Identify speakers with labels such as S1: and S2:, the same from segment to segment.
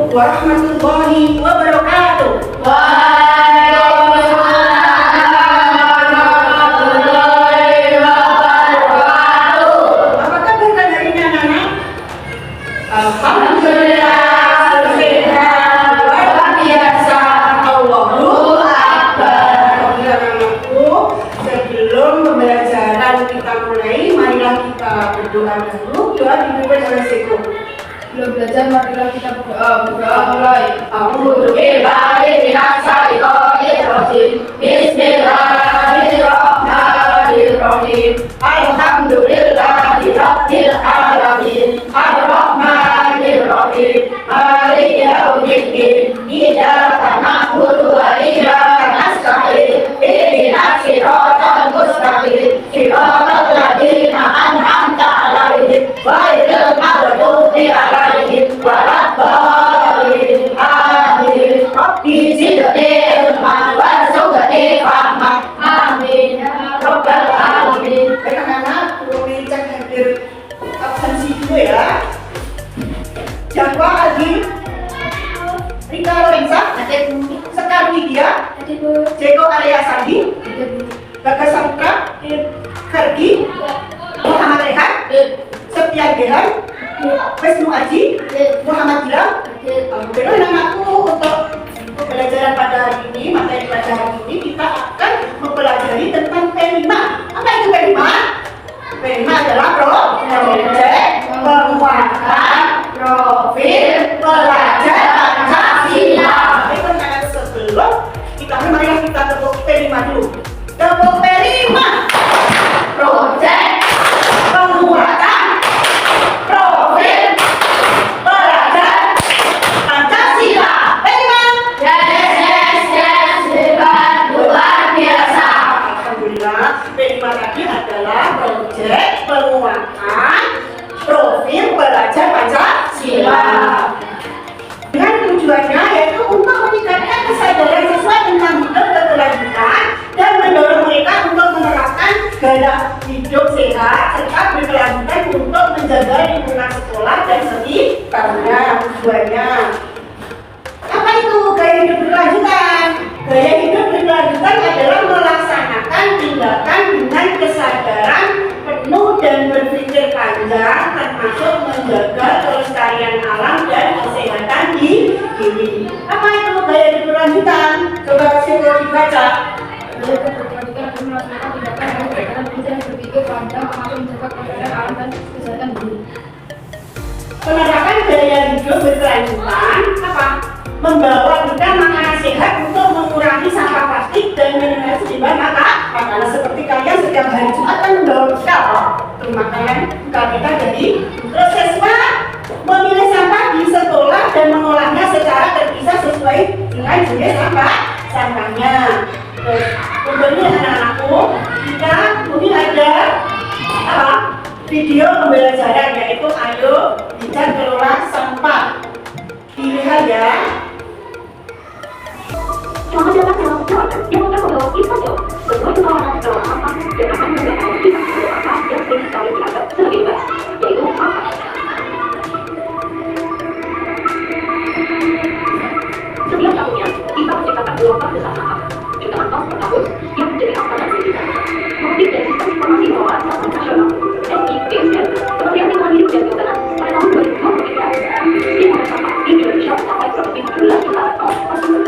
S1: warahmatullahi wabarakatuh. Apa kabar hari ini anak-anak? Alhamdulillah sehat luar biasa. Allahu Akbar. Anak-anakku, sebelum pembelajaran kita mulai, marilah kita berdoa dulu. Doa dipimpin oleh Seko.
S2: Belum belajar, marilah kita berdoa. Berdoa mulai.
S1: A'udzu billahi minas syaitonir rajim. Bismillahirrahmanirrahim. Alhamdulillahi rabbil alamin. Arrahmanir rahim. Maliki yaumiddin. Iyyaka na'budu wa iyyaka nasta'in. Ihdinas siratal mustaqim. Siratal ladzina an'amta 'alaihim ghairil maghdubi 'alaihim waladdallin. Amin. Rabbi zidni ilman warzuqni fahman. Amin ya rabbal alamin. Anak-anak, perlu dicek hadir absensi dulu ya. Jakwa Adi, Rika Lorenza, Sekar Widya, Jeko Arya Sandi, Bagas Saputra, Kargi, Muhammad Rehan, Septian Dehan, Wisnu Aji, Muhammad Gilang. Alhamdulillah anakku, untuk pembelajaran pada hari ini, materi pada hari ini kita akan mempelajari tentang P5. Apa itu P5? P5 adalah projek penguatan profil pelajar Pancasila. Itu anak sebelum kita marilah kita tepuk P5 dulu. Tepuk P5. Projek penguatan profil pelajar Pancasila. P5. Yes, hebat, luar biasa. Alhamdulillah, P5 tadi adalah projek penguatan profil pelajar Pancasila. Dengan tujuannya yaitu untuk meningkatkan kesadaran siswa tentang hidup berkelanjutan dan mendorong mereka untuk menerapkan gaya hidup sehat serta berkelanjutan untuk menjaga lingkungan sekolah dan sekitarnya. Tujuannya apa itu gaya hidup berkelanjutan? Gaya hidup berkelanjutan adalah melaksanakan tindakan dengan kesadaran penuh dan berpikir panjang, termasuk menjaga kelestarian alam dan kesehatan diri. Apa itu gaya hidup berkelanjutan? Coba Siko dibaca.
S2: Gaya hidup berkelanjutan adalah melaksanakan tindakan dengan kesadaran penuh dan berpikir panjang, termasuk menjaga kelestarian alam dan kesehatan diri.
S1: Penerapan gaya hidup berkelanjutan apa? Membawa kita makanan sehat untuk mengurangi sampah plastik dan minimalisasi limbah makanan. Seperti kalian setiap hari Jumat kan membawa bekal untuk makanan kita jadi. Terus siswa memilih sampah di sekolah dan mengolahnya secara terpisah sesuai dengan jenis sampahnya. Terus kemudian anak-anakku, kita mungkin ada apa? Video pembelajaran yaitu ayo bijak kelola sampah. Dilihat ya.
S3: Jangan dapat melakukan yang terlalu itu sesuai pengawasan kelola sampah dan akan menggunakan tindak sampah yang sering sekali dianggap sebagai bebas, yaitu sampah. Setiap tahunnya kita menciptakan gelombang besar sampah jutaan ton per tahun yang menjadi anggaran kita. Mengutip dari Sistem Informasi Pengelolaan Sampah Nasional (SIPSN), Kementerian Lingkungan Hidup dan Kehutanan pada tahun 2023, timbunan sampah di Indonesia mencapai kurang lebih 17 juta ton per tahun.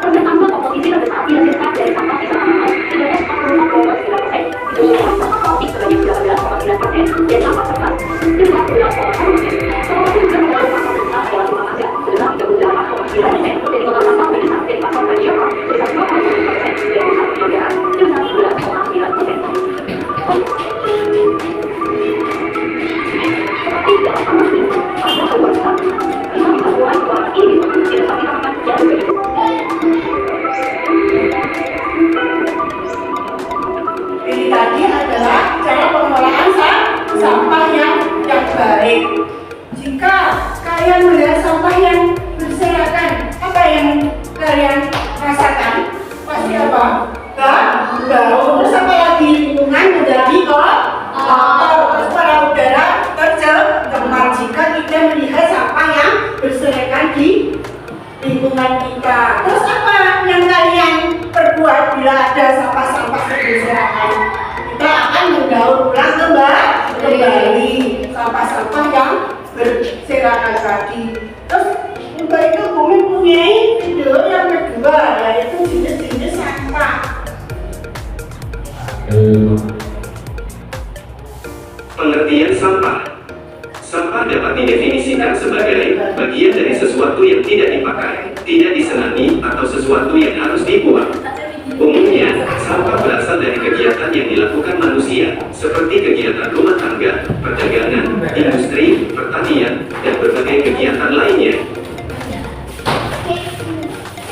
S3: Persentase komposisi terbesar dihasilkan dari sampah sisa makanan sebanyak 44,9%, disusul sampah plastik sebanyak 18,9% dan sampah kertas dengan 12,1%. Komposisi juga mengandung sampah besar dalam rumah kaca sebesar 38,9% dan total sampah terbesar dari pasar tradisional sebesar 2,9% dan pusat perbelanjaan sebesar 11,9%. Seperti dalam sampah ini, ada keluar besar. Kita bisa mulai keluaran ini tidak sampai kapan dan begitu.
S1: Ini tadi adalah cara pengelolaan sampah yang baik. Jika kalian melihat sampah yang berserakan, apa yang kalian rasakan? Pasti apa? Bau. Terus apa lagi? Lingkungan menjadi kotor. Terus pada udara tercemar jika kita melihat sampah yang berserakan di lingkungan kita. Terus apa yang kalian perbuat bila ada sampah-sampah berserakan? Kita akan mendaur ulang kembali sampah-sampah yang berserakan tadi. Terus untuk itu Bumi punya video yang kedua, yaitu jenis-jenis sampah.
S4: Pengertian sampah. Sampah dapat didefinisikan sebagai bagian dari sesuatu yang tidak dipakai, tidak disenangi, atau sesuatu yang harus dibuang. Umumnya, sampah berasal dari kegiatan yang dilakukan manusia, seperti kegiatan rumah tangga, perdagangan, industri, pertanian, dan berbagai kegiatan lainnya.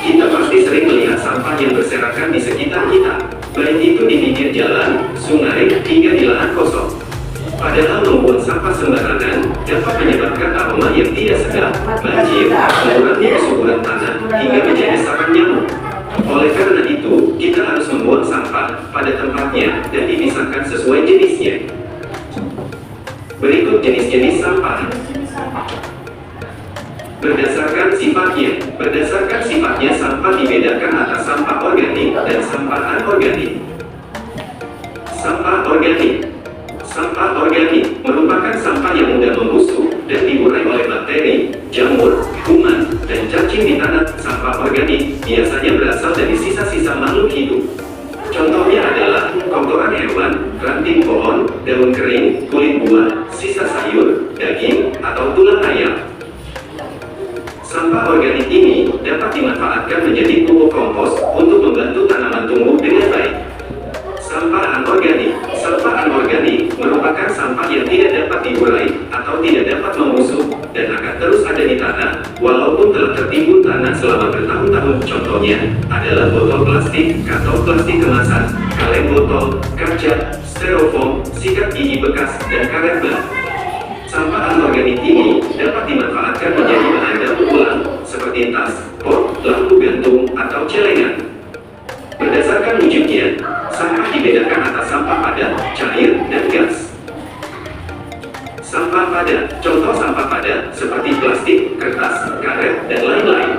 S4: Kita pasti sering melihat sampah yang berserakan di sekitar kita, baik itu di pinggir jalan, sungai, hingga di lahan kosong. Padahal membuang sampah sembarangan dapat menyebabkan aroma yang tidak sedap, banjir, mengurangi kesuburan tanah, hingga menjadi sarang nyamuk. Oleh karena itu, kita harus membuang sampah pada tempatnya dan dipisahkan sesuai jenisnya. Berikut jenis-jenis sampah. Berdasarkan sifatnya sampah dibedakan atas sampah organik dan sampah anorganik. Sampah organik. Sampah organik merupakan sampah yang mudah membusuk dan diurai oleh bakteri, jamur, kuman, dan cacing di tanah. Sampah organik biasanya berasal dari sisa-sisa makhluk hidup. Contohnya adalah kotoran hewan, ranting pohon, daun kering, kulit buah, sisa sayur, daging, atau tulang ayam. Sampah organik ini dapat dimanfaatkan menjadi pupuk kompos untuk membantu tanaman tumbuh dengan baik. Sampah anorganik. Sampah anorganik merupakan sampah yang tidak dapat diurai atau tidak dapat membusuk dan akan terus ada di tanah walaupun telah tertimbun tanah selama bertahun-tahun. Contohnya adalah botol plastik, kantong plastik kemasan, kaleng botol, kaca, styrofoam, sikat gigi bekas, dan karet ban. Sampah anorganik ini dapat dimanfaatkan menjadi bahan daur ulang seperti tas, pot, lampu gantung, atau celengan. Berdasarkan wujudnya, sampah dibedakan atas sampah padat, cair, dan gas. Sampah padat. Contoh sampah padat seperti plastik, kertas, karet, dan lain-lain.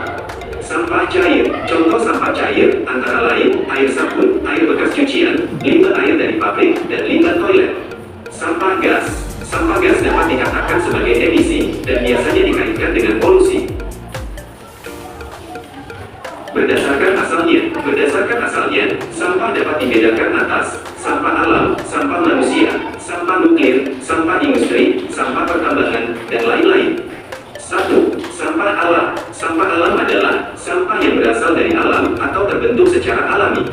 S4: Sampah cair. Contoh sampah cair antara lain air sabun, air bekas cucian, limbah air dari pabrik, dan limbah toilet. Sampah gas. Sampah gas dapat dikatakan sebagai emisi dan biasanya dikaitkan dengan polusi. Berdasarkan asalnya, sampah dapat dibedakan atas sampah alam, sampah manusia, sampah nuklir, sampah industri, sampah pertambangan, dan lain-lain. 1. Sampah alam. Sampah alam adalah sampah yang berasal dari alam atau terbentuk secara alami.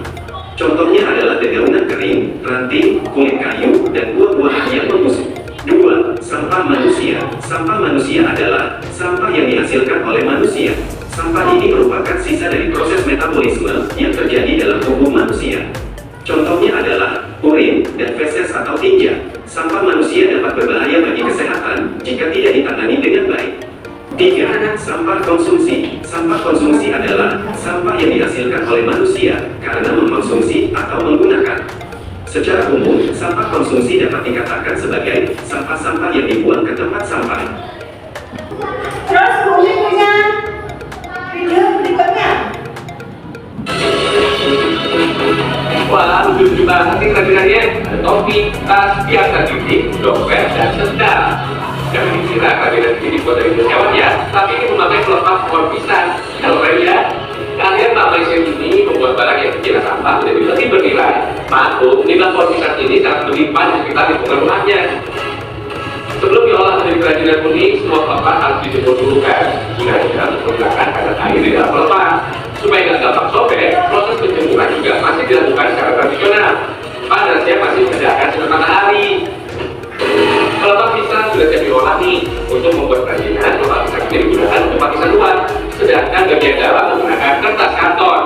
S4: Contohnya adalah dedaunan kering, ranting, kulit kayu, dan buah-buahan yang membusuk. 2. Sampah manusia. Sampah manusia adalah sampah yang dihasilkan oleh manusia. Sampah ini merupakan sisa dari proses metabolisme yang terjadi dalam tubuh manusia. Contohnya adalah urin dan feses atau tinja. Sampah manusia dapat berbahaya bagi kesehatan jika tidak ditangani dengan baik. 3. Sampah konsumsi. Sampah konsumsi adalah sampah yang dihasilkan oleh manusia karena mengkonsumsi atau menggunakan. Secara umum, sampah konsumsi dapat dikatakan sebagai sampah-sampah yang dibuang ke tempat sampah.
S1: Terus Bumi punya video berikutnya.
S5: Wah, lucu-lucu banget nih kerajinan. Ada topi, tas, piagam gigi, dompet, dan sendal. Jangan dikira kerajinan ini dibuat dari hewan ya, tapi ini memakai pelepah pohon pisang. Kalau kalian lihat, kalian tak Malaysia ini membuat barang yang kira sampah menjadi lebih bernilai. Maklum, nilai pohon pisang ini sangat berlimpah di sekitar lingkungan rumahnya. Sebelum diolah menjadi kerajinan kuning, semua pelepah harus dijemur dulu kan. Gunanya menggunakan kadar air di dalam pelepah. Supaya nggak gampang sobek, proses penjemuran juga masih dilakukan secara tradisional. Panasnya masih dikerjakan sinar matahari. Pelepah pisang sudah siap diolah nih. Untuk membuat kerajinan, pelepah pisang ini digunakan untuk lapisan luar. Sedangkan bagian dalam menggunakan kertas karton.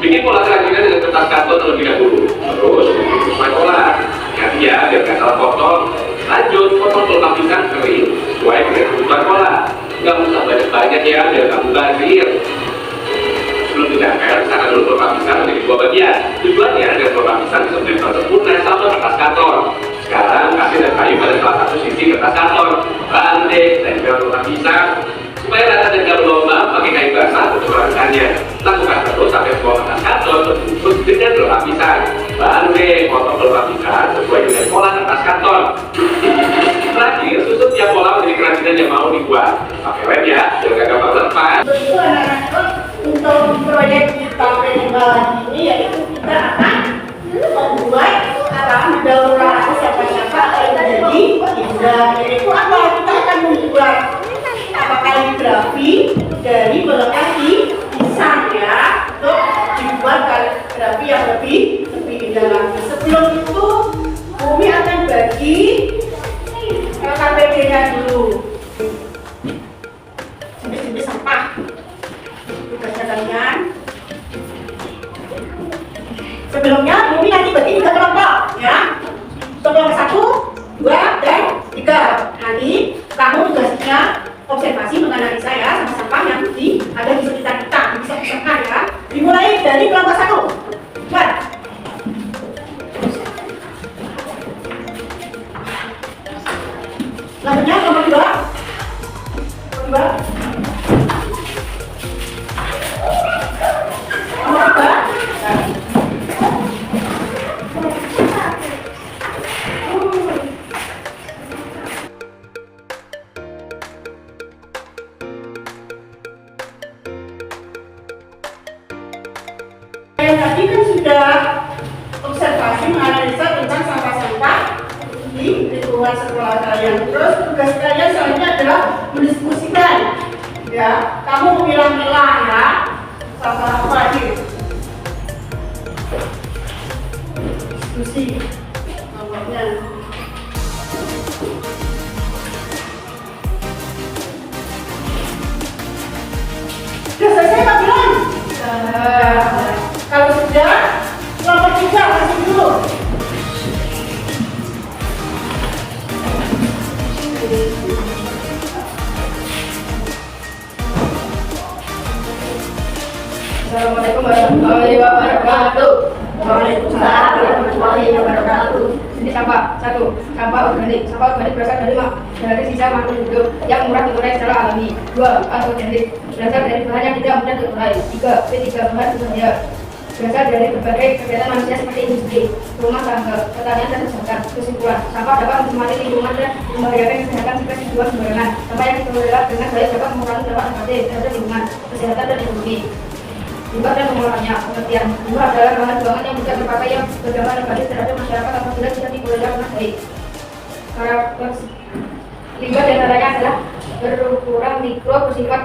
S5: Bikin pola kerajinan dengan kertas karton terlebih dahulu. Terus sesuai pola. Ganti ya, biar nggak salah potong. Lanjut, potong pelepah pisang kering sesuai dengan kebutuhan pola. Nggak usah banyak-banyak ya, biar kamu bazir. Sebelum didangkal, pisahkan dulu pelepah pisang menjadi dua bagian. Tujuannya agar pelepah pisang bisa menjadi sempurna sama kertas karton. Sekarang kasih dan kayu pada salah satu sisi kertas karton. Banting, tempel pelepah pisang supaya rata dan gak berlomba pakai kain basah untuk melakukannya. Lakukan terus sampai semua kertas karton terbungkus dengan lapisan. Baru deh potong lapisan sesuai dengan pola kertas karton. Terakhir, susun tiap pola menjadi kerajinan yang mau dibuat. Pakai lem ya, jangan gampang lepas.
S1: Begitu anak-anak, untuk proyek kita pengembangan ini yaitu kita akan membuat daur siapa-siapa yang menjadi indah. Yaitu apa? Kita akan membuat kaligrafi dari lokasi pisang ya, untuk dibuat kaligrafi yang lebih indah lagi. Sebelum itu Bumi akan bagi KPD-nya dulu. Jenis-jenis sampah tugasnya kalian. Sebelumnya Bumi nanti bagi 3 kelompok ya. Kelompok 1, 2, dan 3. Nanti kamu tugasnya observasi menganalisa ya sampah-sampah yang ada di sekitar kita, bisa pisahkan ya. Dimulai dari kelompok 1. Buat. Selanjutnya kelompok 2. Kelompok 3. Tadi kan sudah observasi menganalisa tentang sampah-sampah di lingkungan sekolah kalian. Terus tugas kalian selanjutnya adalah mendiskusikan ya. Kamu memilah-milah ya sampah apa aja. Diskusi awalnya. Sudah selesai Pak Bilan? Kalau sudah, kelompok 3 masih dulu.
S2: Assalamualaikum warahmatullahi wabarakatuh.
S1: Waalaikumsalam warahmatullahi wabarakatuh.
S2: Jenis sampah 1. Sampah organik. Sampah organik berasal dari sisa makhluk hidup yang mudah diurai secara alami. 2. Anogenik. Berasal dari bahan yang tidak mudah diurai. 3. P3. Bahan berbahaya. Berasal dari berbagai kegiatan manusia seperti industri, rumah tangga, pertanian, dan kesehatan. Kesimpulan, sampah dapat mencemari lingkungan dan membahayakan kesehatan jika dibuang sembarangan. Sampah yang dikelola dengan baik dapat mengurangi dampak negatif terhadap lingkungan, kesehatan, dan ekonomi. Limbah dan pengolahannya. Pengertian, limbah adalah bahan buangan yang bisa terpakai yang berdampak negatif terhadap masyarakat apabila tidak dikelola dengan baik. Karakter limbah diantaranya adalah berukuran mikro, bersifat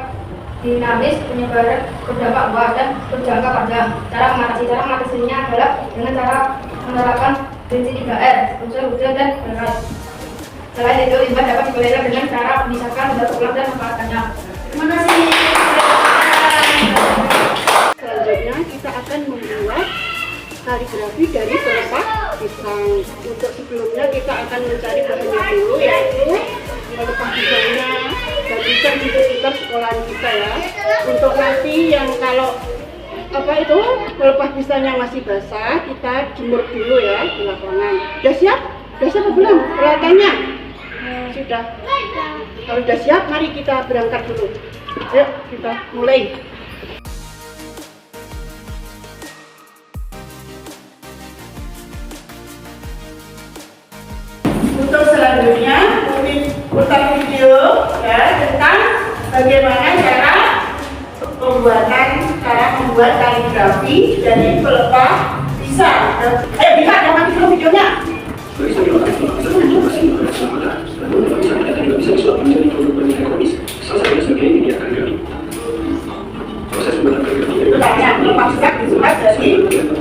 S2: dinamis, penyebaran berdampak luas dan berjangka panjang. Cara mengatasinya adalah dengan cara menerapkan prinsip 3R, unsur hujan dan beras. Selain itu, limbah dapat dikelola dengan cara memisahkan, mendaur ulang, dan memanfaatkannya.
S1: Terima kasih. Selanjutnya kita akan membuat kaligrafi dari pelepah pisang. Untuk sebelumnya kita akan mencari bahannya dulu, yaitu pelepah pisangnya dan pisang di sekitar sekolahan kita ya. Untuk nanti yang kalau pelepah pisangnya masih basah, kita jemur dulu ya di lapangan. Sudah siap? Sudah siap belum peralatannya? Sudah. Kalau sudah siap, mari kita berangkat dulu. Ayo kita mulai. Untuk selanjutnya, putar video ya tentang bagaimana cara membuat kaligrafi dari pelepah pisang. Ayo lihat, jangan mati dulu videonya. Tanya pelepah pisang disurat dari produk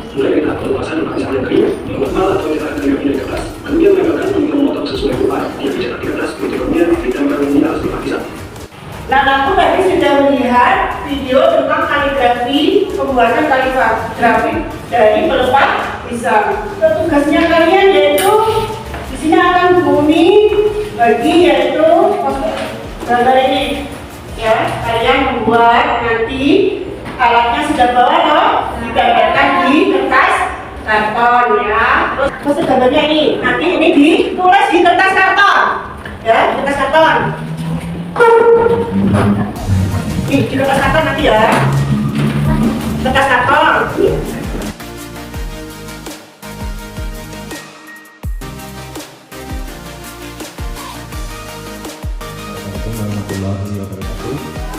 S4: mulai dari tahap pelepasan lapisan yang kering, mengepal atau cetak kaligrafi dari kertas, kemudian menambahkan hingga memotong sesuai rupa yang dicetak di kertas, berikutnya ditempelkan di atas lapisan.
S1: Nah, aku tadi sudah melihat video tentang kaligrafi, pembuatan kaligrafi dari pelepah pisang. Tugasnya kalian yaitu di sini akan Bumi bagi yaitu gambar ini ya. Kalian membuat nanti alatnya sudah bawa loh, digambarkan di kertas karton ya. Terus maksud gambarnya ini, nanti ini ditulis di kertas karton ya, di kertas karton. Nih, di dekat kantor nanti ya. Dekat kantor.
S6: Assalamualaikum warahmatullahi wabarakatuh.